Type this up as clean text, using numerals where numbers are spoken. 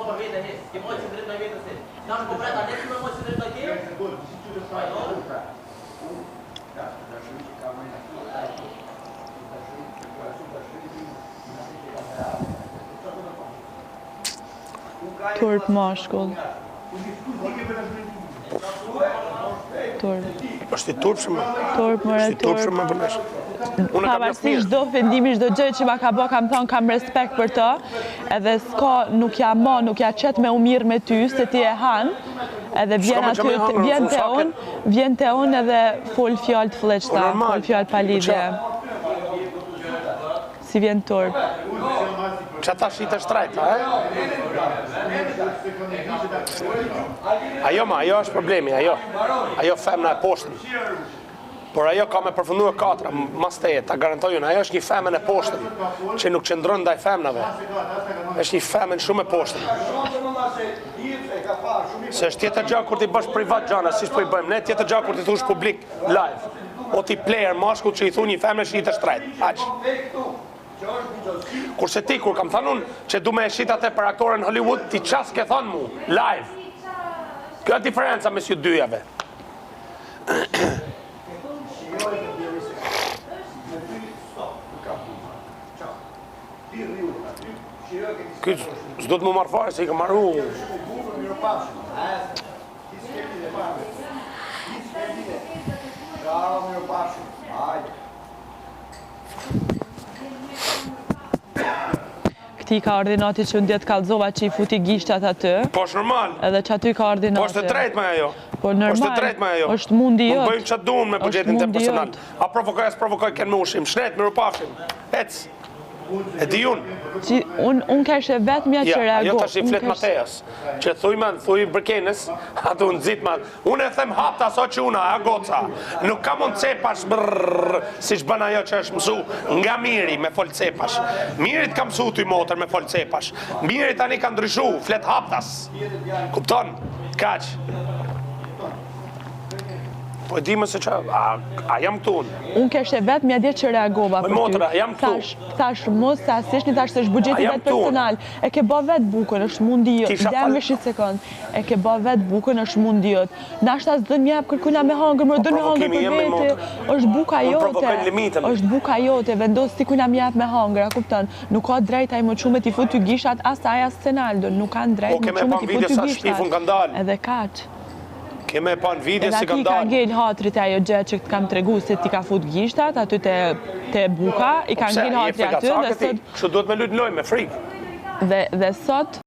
për vete, ke mojë që drejt në vetës e. Kanë po bret, a ne kime mojë që drejt në ke? Turp mashkull. Turp. është i turpshëm. Turp, mëre turp. Pavarësisht çdo vendimi, çdo gjë që ma ka bë, kam thonë kam respekt për të, edhe s'ka, nuk ja qet me u mirë me ty, se ti e han, edhe vjen te unë edhe fol fjalë të fllëçta, fol fjalë pa lidhje. Si vjen turp. Që ta shite shtrajta, Ajo është problemi, ajo femna e poshtën. Por ajo ka me përfundu e 4, mas të jetë, ta garantojnë, ajo është një femën e poshtën, që nuk qëndron ndaj femnave. është një femën shumë e poshtën. Se është tjetër gjë kur ti bësh privat gjana, si shpo i bëjmë, ne tjetër gjë kur ti thush publik live. O ti player mashkull që i thu një femën e shite shtrajt. Aq. Kurse ti, kur kam thënë unë që du me e shitate për aktore në Hollywood, ti qas ke thënë mu, live. Kjo e diferenca mes ju dyjave. Kjo s'do të më marrë fare, se i ka marru. Këti ka ordinati që ndjetë kalzova që i futi gishtat aty. Po është normal. Edhe që aty ka ordinati. Po është të drejt me ajo. Po normal, është mundi jot. Unë bëjmë që dunë me bugjetin të personal. A provokoj, as provokoj, kënë me ushim. Shnet, miru pafshim. Ec. E di unë. Unë keshe vetë mja që reago. Jo të shi flet Matejas. Që thuj bërkenes, atë unë zit ma. Unë e them hapta so që una, a goca. Nuk ka mund cepash brrrr, si shbën ajo që është mësu nga miri me fol cepash. Mirit ka mësu ty motër me fol cepash. Mirit tani ka ndryshu, flet haptas. Kupton? Kaq. Po e di më se që, a jam këtu unë? Unë keshe vetë mja djetë që reagova për ty. Motra, jam këtu. Thash mos se asishni, thash se është bugjeti vetë personal. E ke ba vetë bukën, është mundi jot. Deme 7 sekund. E ke ba vetë bukën, është mundi jot. Nashta s'dën mjep kërkuna me hangër, më dën me hangër për vete. është buka jote. është buka jote, vendos ti kuna mjep me hangër, a kupton? Nuk ka drejt ai më qume t'i fut ty gishat, as aj as Senaldo. Nuk kanë drejt më qume t'i fut ty gishat. Edhe kaq. Keme pa në video si ka dalë. Edhe aty ka ngel hatrit ajo gjë që të kam tregu se ti ka fut gishtat, aty te buka, i ka ngel hatri aty dhe sot... Kështu duhet me lutë loj, me frikë. Dhe sot